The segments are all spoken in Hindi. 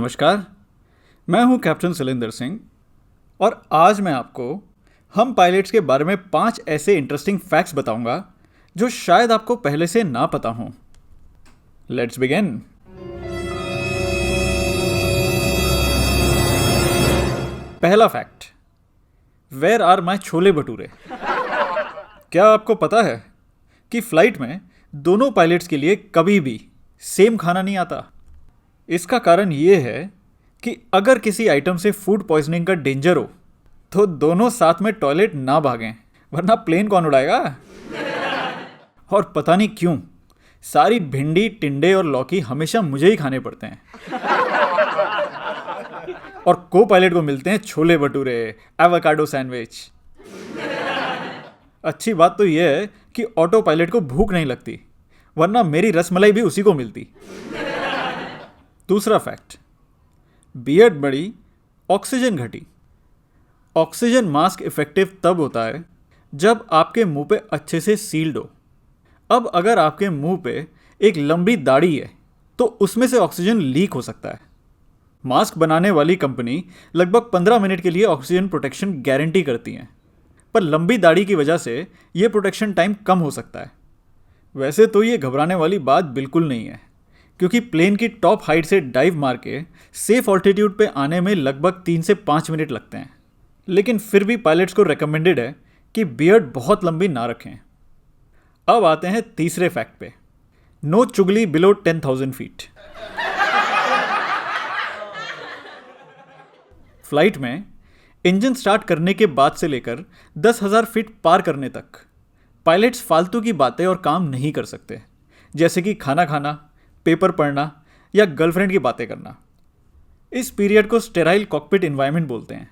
नमस्कार। मैं हूं कैप्टन शैलेंद्र सिंह और आज मैं आपको हम पायलट्स के बारे में 5 ऐसे इंटरेस्टिंग फैक्ट्स बताऊंगा जो शायद आपको पहले से ना पता हों। Let's begin. पहला fact, where are my chole bhature. क्या आपको पता है कि फ्लाइट में दोनों पायलट्स के लिए कभी भी सेम खाना नहीं आता? इसका कारण ये है कि अगर किसी आइटम से फूड पॉइजनिंग का डेंजर हो तो दोनों साथ में टॉयलेट ना भागें, वरना प्लेन कौन उड़ाएगा। और पता नहीं क्यों सारी भिंडी, टिंडे और लौकी हमेशा मुझे ही खाने पड़ते हैं। और को पायलट को मिलते हैं छोले भटूरे, एवोकाडो सैंडविच। अच्छी बात तो यह है कि ऑटो पायलट को भूख नहीं लगती, वरना मेरी रसमलाई भी उसी को मिलती। दूसरा फैक्ट, बियर्ड बढ़ी, ऑक्सीजन घटी। ऑक्सीजन मास्क इफेक्टिव तब होता है जब आपके मुंह पे अच्छे से सील्ड हो। अब अगर आपके मुंह पे एक लंबी दाढ़ी है तो उसमें से ऑक्सीजन लीक हो सकता है। मास्क बनाने वाली कंपनी लगभग 15 मिनट के लिए ऑक्सीजन प्रोटेक्शन गारंटी करती हैं, पर लंबी दाढ़ी की वजह से यह प्रोटेक्शन टाइम कम हो सकता है। वैसे तो ये घबराने वाली बात बिल्कुल नहीं है, क्योंकि प्लेन की टॉप हाइट से डाइव मार के सेफ ऑल्टीट्यूड पे आने में लगभग 3 से 5 मिनट लगते हैं। लेकिन फिर भी पायलट्स को रिकमेंडेड है कि बियर्ड बहुत लंबी ना रखें। अब आते हैं तीसरे फैक्ट पे, नो चुगली बिलो 10,000 फीट। फ्लाइट में इंजन स्टार्ट करने के बाद से लेकर 10,000 फीट पार करने तक पायलट्स फालतू की बातें और काम नहीं कर सकते, जैसे कि खाना खाना, पेपर पढ़ना या गर्लफ्रेंड की बातें करना। इस पीरियड को स्टेराइल कॉकपिट एनवायरनमेंट बोलते हैं।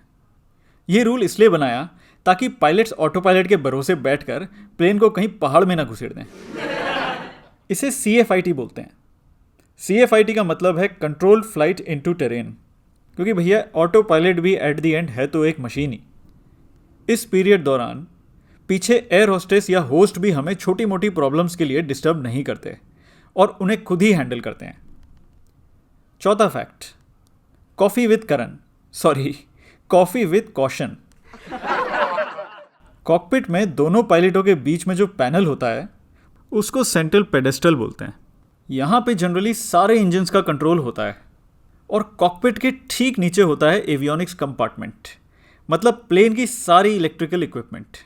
ये रूल इसलिए बनाया ताकि पायलट्स ऑटो पायलट के भरोसे बैठकर प्लेन को कहीं पहाड़ में ना घुसेड़ दें। इसे CFIT बोलते हैं। CFIT का मतलब है कंट्रोल फ्लाइट इनटू टेरेन, क्योंकि भैया ऑटो पायलट भी एट द एंड है तो एक मशीन ही। इस पीरियड दौरान पीछे एयर होस्टेस या होस्ट भी हमें छोटी मोटी प्रॉब्लम्स के लिए डिस्टर्ब नहीं करते और उन्हें खुद ही हैंडल करते हैं। चौथा fact, coffee with caution. Cockpit में दोनों पायलटों के बीच में जो पैनल होता है उसको सेंट्रल पेडेस्टल बोलते हैं। यहां पे जनरली सारे इंजन्स का कंट्रोल होता है और कॉकपिट के ठीक नीचे होता है एवियोनिक्स कंपार्टमेंट, मतलब प्लेन की सारी इलेक्ट्रिकल इक्विपमेंट।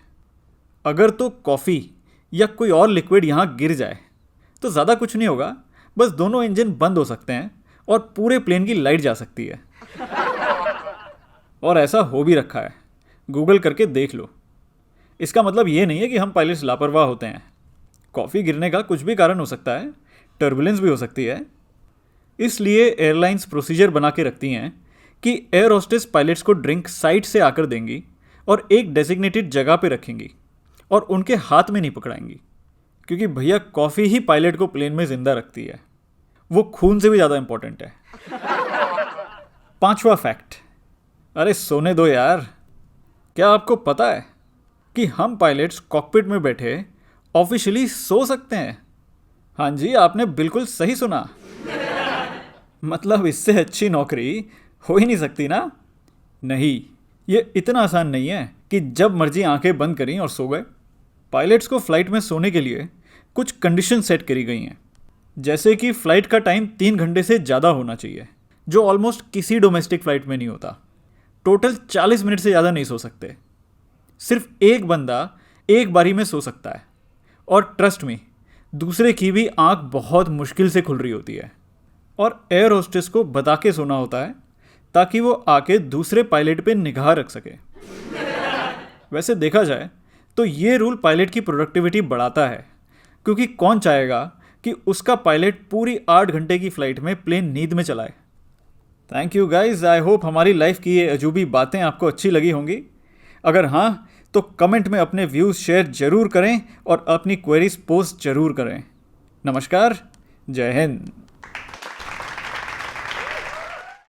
अगर तो कॉफ़ी या कोई और लिक्विड यहां गिर जाए तो ज़्यादा कुछ नहीं होगा, बस दोनों इंजन बंद हो सकते हैं और पूरे प्लेन की लाइट जा सकती है। और ऐसा हो भी रखा है, गूगल करके देख लो। इसका मतलब ये नहीं है कि हम पायलट्स लापरवाह होते हैं। कॉफ़ी गिरने का कुछ भी कारण हो सकता है, टर्बुलेंस भी हो सकती है। इसलिए एयरलाइंस प्रोसीजर बना के रखती हैं कि एयर होस्टेस पायलट्स को ड्रिंक साइड से आकर देंगी और एक डेजिग्नेटेड जगह पे रखेंगी और उनके हाथ में नहीं पकड़ाएंगी, क्योंकि भैया कॉफ़ी ही पायलट को प्लेन में जिंदा रखती है। वो खून से भी ज़्यादा इंपॉर्टेंट है। पांचवा फैक्ट, अरे सोने दो यार। क्या आपको पता है कि हम पायलट्स कॉकपिट में बैठे ऑफिशियली सो सकते हैं? हाँ जी, आपने बिल्कुल सही सुना। मतलब इससे अच्छी नौकरी हो ही नहीं सकती ना। नहीं, ये इतना आसान नहीं है कि जब मर्जी आंखें बंद करी और सो गए। पायलट्स को फ्लाइट में सोने के लिए कुछ कंडीशन सेट करी गई हैं, जैसे कि फ़्लाइट का टाइम 3 घंटे से ज़्यादा होना चाहिए, जो ऑलमोस्ट किसी डोमेस्टिक फ़्लाइट में नहीं होता। टोटल 40 मिनट से ज़्यादा नहीं सो सकते। सिर्फ एक बंदा एक बारी में सो सकता है, और ट्रस्ट मी, दूसरे की भी आंख बहुत मुश्किल से खुल रही होती है। और एयर होस्टेस को बता के सोना होता है ताकि वो आके दूसरे पायलट पे निगाह रख सके। वैसे देखा जाए तो ये रूल पायलट की प्रोडक्टिविटी बढ़ाता है, क्योंकि कौन चाहेगा कि उसका पायलट पूरी 8 घंटे की फ़्लाइट में प्लेन नींद में चलाए। Thank you guys, I hope हमारी लाइफ की ये अजूबी बातें आपको अच्छी लगी होंगी। अगर हाँ, तो कमेंट में अपने व्यूज़ शेयर जरूर करें और अपनी क्वेरीज पोस्ट जरूर करें। नमस्कार, जय हिंद।